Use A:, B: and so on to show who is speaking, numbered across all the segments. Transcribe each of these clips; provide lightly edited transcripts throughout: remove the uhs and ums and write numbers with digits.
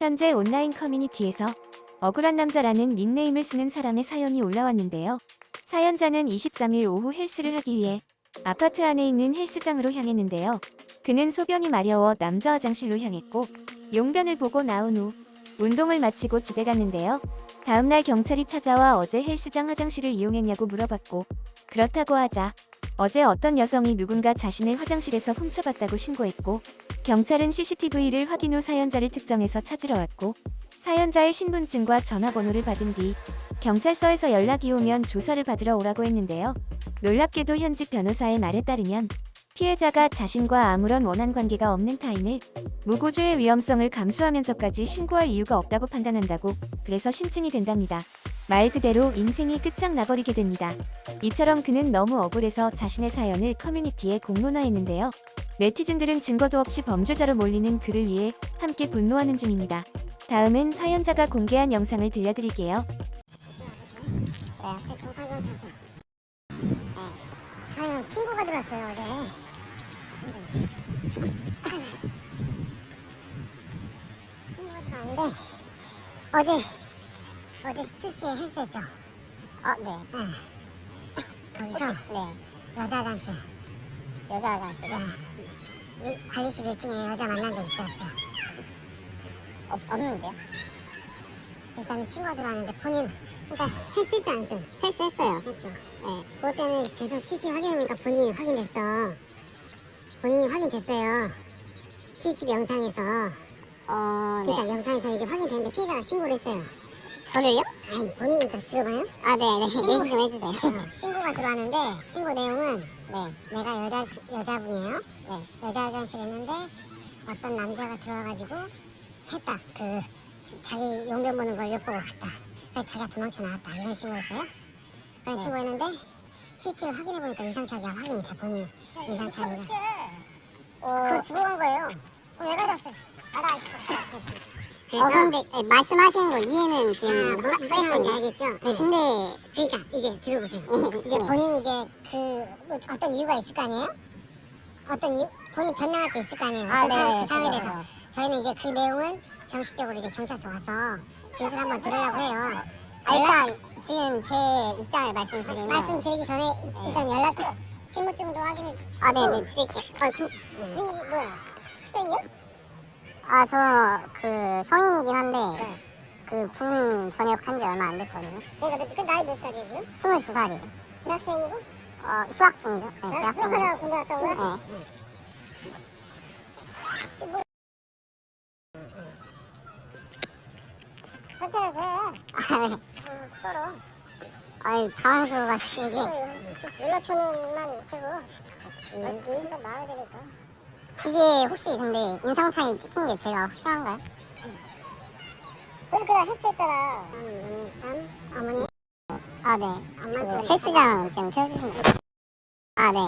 A: 현재 온라인 커뮤니티에서 억울한 남자라는 닉네임을 쓰는 사람의 사연이 올라왔는데요. 사연자는 23일 오후 헬스를 하기 위해 아파트 안에 있는 헬스장으로 향했는데요. 그는 소변이 마려워 남자 화장실로 향했고 용변을 보고 나온 후 운동을 마치고 집에 갔는데요. 다음날 경찰이 찾아와 어제 헬스장 화장실을 이용했냐고 물어봤고 그렇다고 하자 어제 어떤 여성이 누군가 자신을 화장실에서 훔쳐갔다고 신고했고 경찰은 CCTV를 확인 후 사연자를 특정해서 찾으러 왔고 사연자의 신분증과 전화번호를 받은 뒤 경찰서에서 연락이 오면 조사를 받으러 오라고 했는데요. 놀랍게도 현직 변호사의 말에 따르면 피해자가 자신과 아무런 원한 관계가 없는 타인을 무고죄의 위험성을 감수하면서까지 신고할 이유가 없다고 판단한다고 그래서 심증이 된답니다. 말 그대로 인생이 끝장나버리게 됩니다. 이처럼 그는 너무 억울해서 자신의 사연을 커뮤니티에 공론화했는데요. 네티즌들은 증거도 없이 범죄자로 몰리는 그를 위해 함께 분노하는 중입니다. 다음은 사연자가 공개한 영상을 들려드릴게요.
B: 신고가 들어왔어요 어제. 신고가 들어왔는데 어제 17시에 헬스했죠.
C: 네.
B: 거기서
C: 네.
B: 여자 화장실.
C: 여자 화장실이요?
B: 관리실 1층에 여자 만난 적 있어요 없어요?
C: 없는데요?
B: 일단 신고가 들어왔는데 본인 그러니까 헬스했지 않았어요?
C: 헬스했어요.
B: 했죠.
C: 네.
B: 그것 때문에 계속 CCTV 확인해보니까 본인이 확인됐어. 본인이 확인됐어요. CCTV 영상에서. 그러니까
C: 네.
B: 영상에서 이게 확인됐는데 피해자가 신고를 했어요.
C: 저를요?
B: 아니 본인이니까 들어봐요.
C: 네. 얘기 좀 해주세요.
B: 신고가 들어왔는데 신고 내용은
C: 네.
B: 내가 여자분이에요.
C: 네.
B: 여자 화장실 했는데 어떤 남자가 들어와가지고 했다. 자기 용변 보는 걸 엿보고 갔다. 그래서 자기가 도망쳐 나왔다. 이런 신고했어요. 그런
C: 네.
B: 신고했는데 CCTV를 확인해보니까 인상착의가 확인이 돼. 본인 인상착의가. 그거 주고 간 거예요. 그럼 왜 가져왔어요?
C: 근데 말씀하시는 거 이해는 지금
B: 무슨 말인지 알겠죠?
C: 네. 근데
B: 그러니까 이제 들어보세요. 이제
C: 네.
B: 본인이 이제 뭐 어떤 이유가 있을 거 아니에요? 본인 변명할 게 있을 거 아니에요?
C: 네.
B: 그 상황에 대해서 저희는 이제 그 내용은 정식적으로 이제 경찰서 와서 진술 한번 들으려고 해요.
C: 일단 지금 제 입장을 말씀드리면
B: 말씀드리기 전에 일단 연락 신분증도 확인해.
C: 네네 드릴게요.
B: 뭐야? 학생이요?
C: 저 성인이긴 한데
B: 네.
C: 군 전역 한 지 얼마 안 됐거든요.
B: 그러니까 그 나이 몇 살이에요 지금?
C: 22살이에요.
B: 대학생이고?
C: 수학 중이죠. 네,
B: 수학하다가
C: 대학생.
B: 군대 갔다 온 거야?
C: 네.
B: 천천히 해. 떨어.
C: 당황스러워가지고 이게
B: 연락처는만 되고 우리가 나와야 되니까.
C: 그게 혹시 근데 인상착의 찍힌 게 제가 확실한가요?
B: 그래 헬스했잖아. 어머니.
C: 네.
B: 엄마
C: 헬스장 지금 켜주신 거. 네.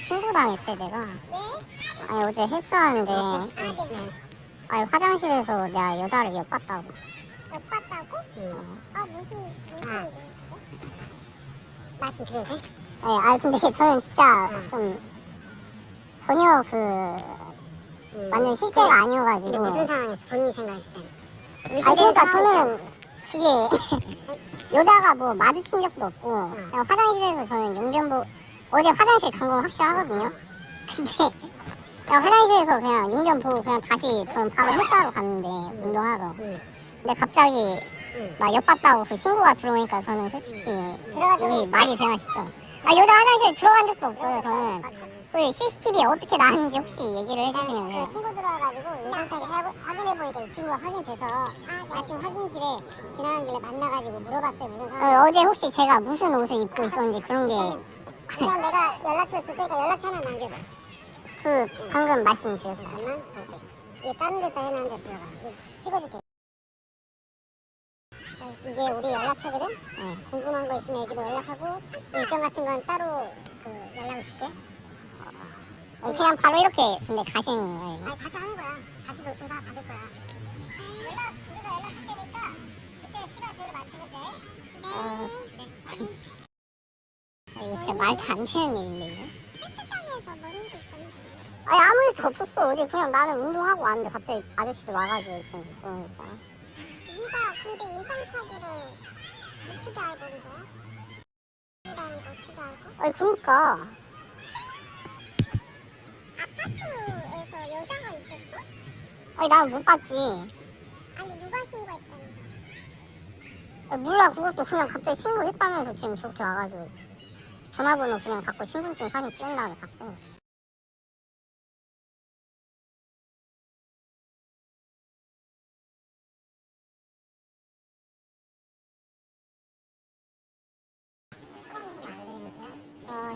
C: 신고당했대 내가.
B: 네?
C: 어제 헬스하는데
B: 네.
C: 화장실에서 내가 여자를 엿봤다고.
B: 엿봤다고? 무슨 말씀 드려도 돼?
C: 근데 저는 진짜 좀 전혀 완전 실제가 아니어가지고.
B: 근데 무슨 상황에서 본인이 생각했을 때?
C: 그러니까 저는 그게 여자가 뭐 마주친 적도 없고 그냥 화장실에서 저는 어제 화장실 간 건 확실하거든요. 근데 그냥 화장실에서 그냥 용변 보고 그냥 다시 저는 바로 헬스하러 갔는데 운동하러. 근데 갑자기 막 엿봤다고 신고가 들어오니까 저는 솔직히 이게 말이 되나 싶죠. 여자 화장실에 들어간 적도 없고요 저는. 그 CCTV에 어떻게 나왔는지 혹시 얘기를 해주시면.
B: 신고 들어와가지고 인상착의 확인해보니까 이 친구가 확인돼서 아침 확인길에 지나가는 길에 만나가지고 물어봤어요 무슨 상황.
C: 어제 혹시 제가 무슨 옷을 입고 있었는지 그런 게
B: 그럼 내가 연락처 줄 테니까 연락처 하나 남겨봐.
C: 방금 말씀드렸어요.
B: 잠깐만 다시 이게 다른 데다 해놨는데 들어가. 이거 찍어줄게. 이게 우리 연락처거든? 궁금한 거 있으면 여기로 연락하고 일정 같은 건 따로 연락을 줄게.
C: 그냥 바로 이렇게 근데 가시는 거예요?
B: 다시 하는 거야. 다시도 조사 받을 거야. 우리가 연락 줄 테니까 그때 시간 저를 맞추면 돼.
C: 이거 진짜 말도 안 되는 일인데 이거?
B: 헬스장에서 뭔 일이 있었는데?
C: 아니 아무 일도 없었어. 어제 그냥 나는 운동하고 왔는데 갑자기 아저씨도 와가지고 지금 보는 거잖아. 네가 근데 임상차기를 어떻게 알고 온 거야? 이라는 거 어떻게 알고? 아니 그니까. 아파트에서 여자가 있었어? 아니 나는 못 봤지. 아니 누가 신고했다는 거야? 아니, 몰라. 그것도 그냥 갑자기 신고했다면서 지금 저렇게 와가지고 전화번호 그냥 갖고 신분증 사진 찍은 다음에 갔어.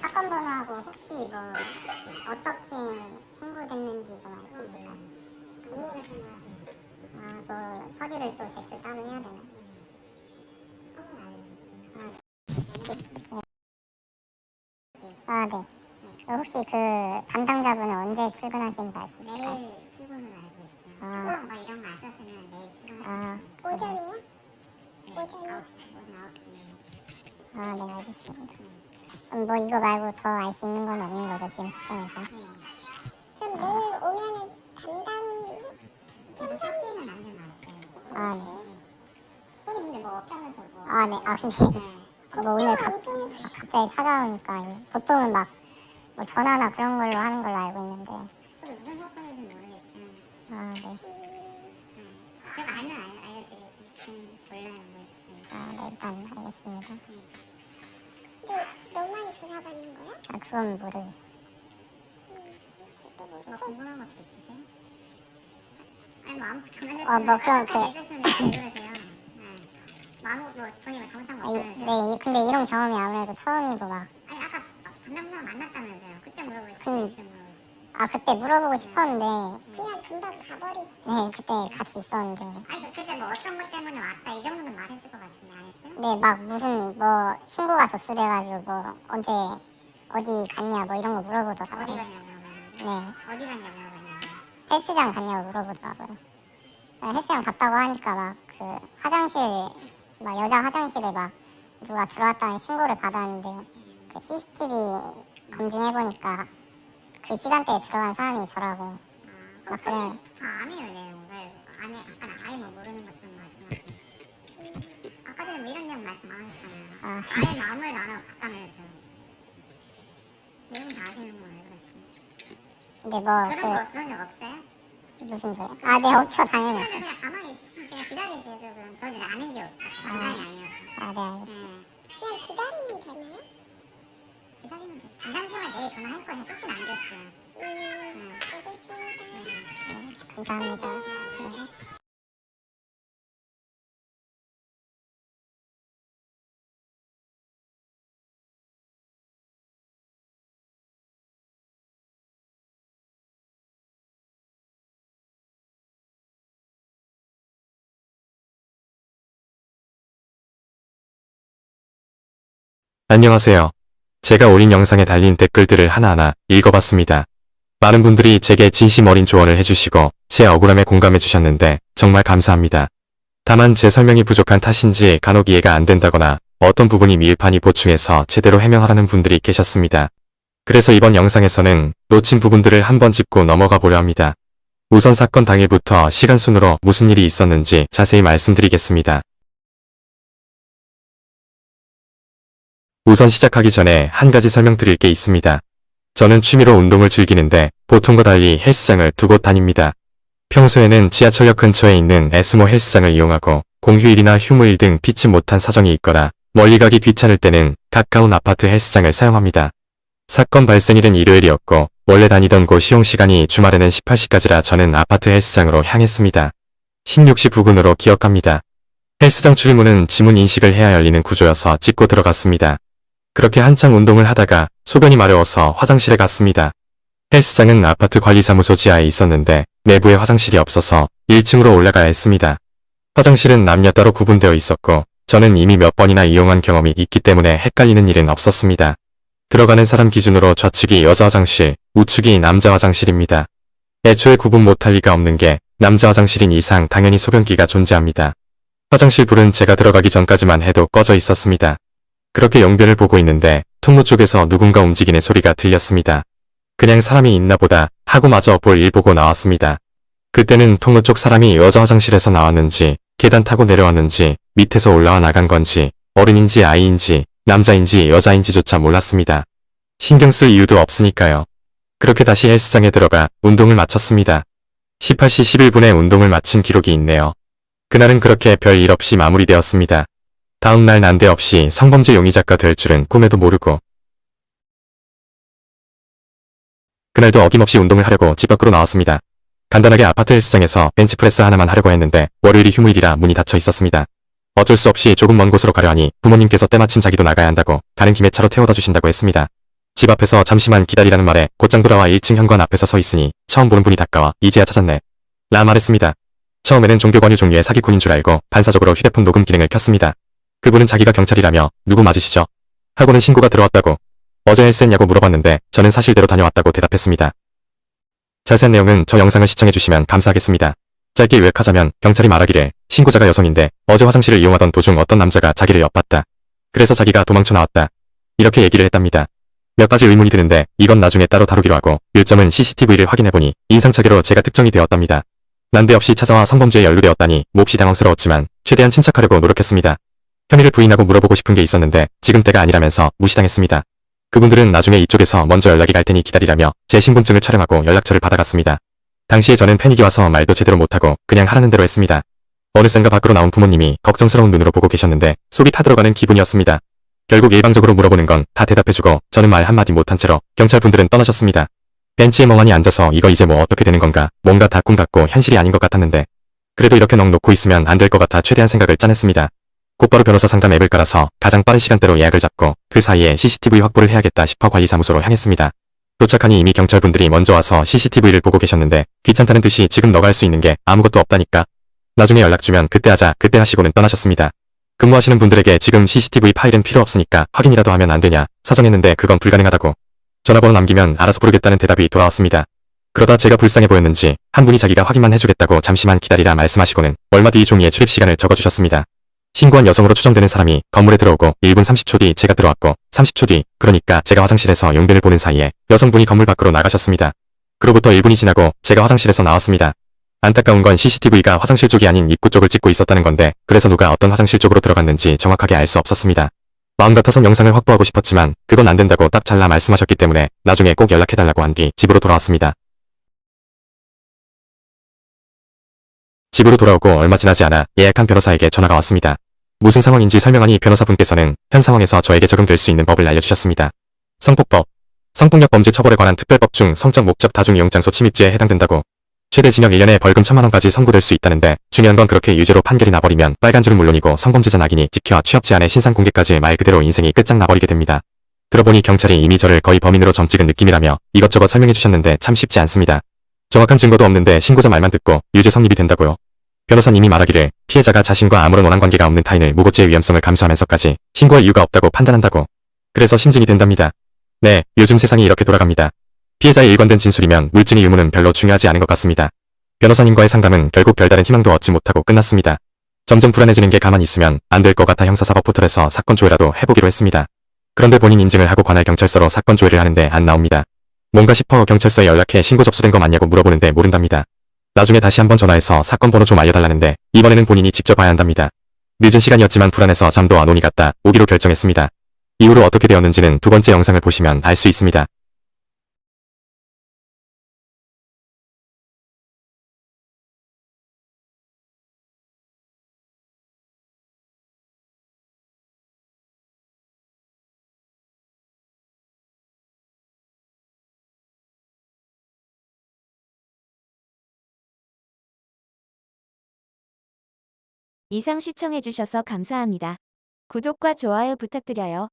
C: 사건 번호하고 혹시 뭐 어떻게 신고됐는지 좀 알 수 있을까요? 뭐 서류를 또 제출 따로 해야 되나? 네. 혹시 그 담당자분은 언제 출근하시는지 알 수 있을까요?
B: 내일 출근을 알고 있어요. 수고랑 막 이런 거 안 썼으면 내일 출근을 오전이요? 오전 9시.
C: 네, 알겠습니다. 그럼 뭐 이거 말고 더 알 수 있는 건 없는 거죠, 지금 시점에서?
B: 그럼 내일 오면은 담당
C: 네.
B: 삭제는 남겨놨어요. 근데 뭐 없다면서 뭐.
C: 근데 뭐 오늘 갑자기 찾아오니까 보통은 막 뭐 전화나 그런 걸로 하는 걸로 알고 있는데.
B: 저도 무슨 사건인지 모르겠어요.
C: 네.
B: 제가 알면 알려드리고 몰라요.
C: 네, 일단 알겠습니다.
B: 근데 너만 조사받는 거야?
C: 그건 모르겠어요.
B: 뭐 궁금한 것도 있으세요? 아니 뭐 아무것도
C: 뭐 그럼
B: 있으시면 왜 그러세요? 뭐 아무것도 본인이 잘못한 거 없어요.
C: 근데 이런 경험이 아무래도 처음이고 막.
B: 아니 아까 담당자 만났다면서요. 그때 물어보셨어요. 지금 물어보셨어요.
C: 그때 물어보고 싶었는데.
B: 그냥 금방 가버리시죠.
C: 네, 그때 같이 있었는데.
B: 아니 그때 뭐 어떤 것 때문에 왔다 이 정도는 말했을 것 같은데 안 했어요?
C: 네, 막 무슨 뭐 신고가 접수돼가지고 뭐 언제 어디 갔냐 뭐 이런 거
B: 어디
C: 물어보더라고요.
B: 갔냐고 물어봤는데
C: 네,
B: 어디 갔냐고 물어봤냐고.
C: 헬스장 갔냐고 물어보더라고요. 헬스장 갔다고 하니까 막 그 화장실 막 여자 화장실에 막 누가 들어왔다는 신고를 받았는데 그 CCTV 검증해보니까 그 시간대에 들어간 사람이 저라고. 막 그래.
B: 다안 해요 내용을. 안 해. 아까 아예 뭐 모르는 것처럼 말씀하시고. 아까 전에 뭐 이런 내용 말씀 안 하셨잖아요. 아예 아무 말도 안 하고 갔다면서요. 내용 다 아시는 거예요 그래서.
C: 근데 뭐
B: 그런 적 없어요?
C: 무슨 소리야? 네, 없죠, 당연히
B: 그래서
C: 없죠.
B: 그냥 가만히 있으시면 그냥 기다리세요 조금. 저는 아는 게 없어요. 장난이 아니어서.
C: 네, 알겠습니다.
B: 그냥 기다리면 되나요? 기다리면 되죠. 담당자가 내일 전화할 거예요. 쪽지 남겼어요. 알겠습니다.
C: 감사합니다. 네.
D: 안녕하세요. 제가 올린 영상에 달린 댓글들을 하나하나 읽어봤습니다. 많은 분들이 제게 진심 어린 조언을 해주시고 제 억울함에 공감해주셨는데 정말 감사합니다. 다만 제 설명이 부족한 탓인지 간혹 이해가 안 된다거나 어떤 부분이 미흡하니 보충해서 제대로 해명하라는 분들이 계셨습니다. 그래서 이번 영상에서는 놓친 부분들을 한번 짚고 넘어가 보려 합니다. 우선 사건 당일부터 시간 순으로 무슨 일이 있었는지 자세히 말씀드리겠습니다. 우선 시작하기 전에 한 가지 설명드릴 게 있습니다. 저는 취미로 운동을 즐기는데 보통과 달리 헬스장을 두 곳 다닙니다. 평소에는 지하철역 근처에 있는 에스모 헬스장을 이용하고 공휴일이나 휴무일 등 피치 못한 사정이 있거나 멀리 가기 귀찮을 때는 가까운 아파트 헬스장을 사용합니다. 사건 발생일은 일요일이었고 원래 다니던 곳 시용시간이 주말에는 18시까지라 저는 아파트 헬스장으로 향했습니다. 16시 부근으로 기억합니다. 헬스장 출입문은 지문 인식을 해야 열리는 구조여서 찍고 들어갔습니다. 그렇게 한창 운동을 하다가 소변이 마려워서 화장실에 갔습니다. 헬스장은 아파트 관리사무소 지하에 있었는데 내부에 화장실이 없어서 1층으로 올라가야 했습니다. 화장실은 남녀 따로 구분되어 있었고 저는 이미 몇 번이나 이용한 경험이 있기 때문에 헷갈리는 일은 없었습니다. 들어가는 사람 기준으로 좌측이 여자 화장실, 우측이 남자 화장실입니다. 애초에 구분 못할 리가 없는 게 남자 화장실인 이상 당연히 소변기가 존재합니다. 화장실 불은 제가 들어가기 전까지만 해도 꺼져 있었습니다. 그렇게 용변을 보고 있는데 통로 쪽에서 누군가 움직이는 소리가 들렸습니다. 그냥 사람이 있나 보다 하고 마저 볼 일 보고 나왔습니다. 그때는 통로 쪽 사람이 여자 화장실에서 나왔는지 계단 타고 내려왔는지 밑에서 올라와 나간 건지 어른인지 아이인지 남자인지 여자인지조차 몰랐습니다. 신경 쓸 이유도 없으니까요. 그렇게 다시 헬스장에 들어가 운동을 마쳤습니다. 18시 11분에 운동을 마친 기록이 있네요. 그날은 그렇게 별 일 없이 마무리되었습니다. 다음날 난데없이 성범죄 용의자가 될 줄은 꿈에도 모르고 그날도 어김없이 운동을 하려고 집 밖으로 나왔습니다. 간단하게 아파트 헬스장에서 벤치프레스 하나만 하려고 했는데 월요일이 휴무일이라 문이 닫혀 있었습니다. 어쩔 수 없이 조금 먼 곳으로 가려 하니 부모님께서 때마침 자기도 나가야 한다고 가는 김에 차로 태워다 주신다고 했습니다. 집 앞에서 잠시만 기다리라는 말에 곧장 돌아와 1층 현관 앞에서 서 있으니 처음 보는 분이 다가와 이제야 찾았네 라 말했습니다. 처음에는 종교 권유 종류의 사기꾼인 줄 알고 반사적으로 휴대폰 녹음 기능을 켰습니다. 그분은 자기가 경찰이라며 누구 맞으시죠? 하고는 신고가 들어왔다고 어제 헬스했냐고 물어봤는데 저는 사실대로 다녀왔다고 대답했습니다. 자세한 내용은 저 영상을 시청해주시면 감사하겠습니다. 짧게 요약하자면 경찰이 말하기를 신고자가 여성인데 어제 화장실을 이용하던 도중 어떤 남자가 자기를 엿봤다. 그래서 자기가 도망쳐 나왔다. 이렇게 얘기를 했답니다. 몇 가지 의문이 드는데 이건 나중에 따로 다루기로 하고 요점은 CCTV를 확인해보니 인상착의로 제가 특정이 되었답니다. 난데없이 찾아와 성범죄에 연루되었다니 몹시 당황스러웠지만 최대한 침착하려고 노력했습니다. 혐의를 부인하고 물어보고 싶은 게 있었는데 지금 때가 아니라면서 무시당했습니다. 그분들은 나중에 이쪽에서 먼저 연락이 갈 테니 기다리라며 제 신분증을 촬영하고 연락처를 받아갔습니다. 당시에 저는 패닉이 와서 말도 제대로 못하고 그냥 하라는 대로 했습니다. 어느샌가 밖으로 나온 부모님이 걱정스러운 눈으로 보고 계셨는데 속이 타들어가는 기분이었습니다. 결국 일방적으로 물어보는 건 다 대답해주고 저는 말 한마디 못한 채로 경찰분들은 떠나셨습니다. 벤치에 멍하니 앉아서 이거 이제 뭐 어떻게 되는 건가 뭔가 다 꿈 같고 현실이 아닌 것 같았는데 그래도 이렇게 넋 놓고 있으면 안 될 것 같아 최대한 생각을 짜냈습니다. 곧바로 변호사 상담 앱을 깔아서 가장 빠른 시간대로 예약을 잡고 그 사이에 CCTV 확보를 해야겠다 싶어 관리사무소로 향했습니다. 도착하니 이미 경찰분들이 먼저 와서 CCTV를 보고 계셨는데 귀찮다는 듯이 지금 너가 할 수 있는 게 아무것도 없다니까. 나중에 연락 주면 그때 하자 그때 하시고는 떠나셨습니다. 근무하시는 분들에게 지금 CCTV 파일은 필요 없으니까 확인이라도 하면 안 되냐 사정했는데 그건 불가능하다고. 전화번호 남기면 알아서 부르겠다는 대답이 돌아왔습니다. 그러다 제가 불쌍해 보였는지 한 분이 자기가 확인만 해주겠다고 잠시만 기다리라 말씀하시고는 얼마 뒤 종이에 출입 시간을 적어주셨습니다. 신고한 여성으로 추정되는 사람이 건물에 들어오고 1분 30초 뒤 제가 들어왔고 30초 뒤 그러니까 제가 화장실에서 용변을 보는 사이에 여성분이 건물 밖으로 나가셨습니다. 그로부터 1분이 지나고 제가 화장실에서 나왔습니다. 안타까운 건 CCTV가 화장실 쪽이 아닌 입구 쪽을 찍고 있었다는 건데 그래서 누가 어떤 화장실 쪽으로 들어갔는지 정확하게 알 수 없었습니다. 마음 같아서 영상을 확보하고 싶었지만 그건 안 된다고 딱 잘라 말씀하셨기 때문에 나중에 꼭 연락해달라고 한 뒤 집으로 돌아왔습니다. 집으로 돌아오고 얼마 지나지 않아 예약한 변호사에게 전화가 왔습니다. 무슨 상황인지 설명하니 변호사분께서는 현 상황에서 저에게 적용될 수 있는 법을 알려주셨습니다. 성폭법, 성폭력 범죄 처벌에 관한 특별법 중 성적 목적 다중이용장소 침입죄에 해당된다고. 최대 징역 1년에 벌금 1,000만원까지 선고될 수 있다는데 중요한 건 그렇게 유죄로 판결이 나버리면 빨간 줄은 물론이고 성범죄자 낙인이 찍혀 취업 제한에 신상 공개까지 말 그대로 인생이 끝장나버리게 됩니다. 들어보니 경찰이 이미 저를 거의 범인으로 점찍은 느낌이라며 이것저것 설명해 주셨는데 참 쉽지 않습니다. 정확한 증거도 없는데 신고자 말만 듣고 유죄 성립이 된다고요. 변호사님이 말하기를 피해자가 자신과 아무런 원한 관계가 없는 타인을 무고죄의 위험성을 감수하면서까지 신고할 이유가 없다고 판단한다고. 그래서 심증이 된답니다. 네, 요즘 세상이 이렇게 돌아갑니다. 피해자의 일관된 진술이면 물증의 유무는 별로 중요하지 않은 것 같습니다. 변호사님과의 상담은 결국 별다른 희망도 얻지 못하고 끝났습니다. 점점 불안해지는 게 가만히 있으면 안 될 것 같아 형사사법 포털에서 사건 조회라도 해보기로 했습니다. 그런데 본인 인증을 하고 관할 경찰서로 사건 조회를 하는데 안 나옵니다. 뭔가 싶어 경찰서에 연락해 신고 접수된 거 맞냐고 물어보는데 모른답니다. 나중에 다시 한번 전화해서 사건 번호 좀 알려달라는데 이번에는 본인이 직접 봐야 한답니다. 늦은 시간이었지만 불안해서 잠도 안 오니 갔다 오기로 결정했습니다. 이후로 어떻게 되었는지는 두 번째 영상을 보시면 알 수 있습니다.
A: 이상 시청해주셔서 감사합니다. 구독과 좋아요 부탁드려요.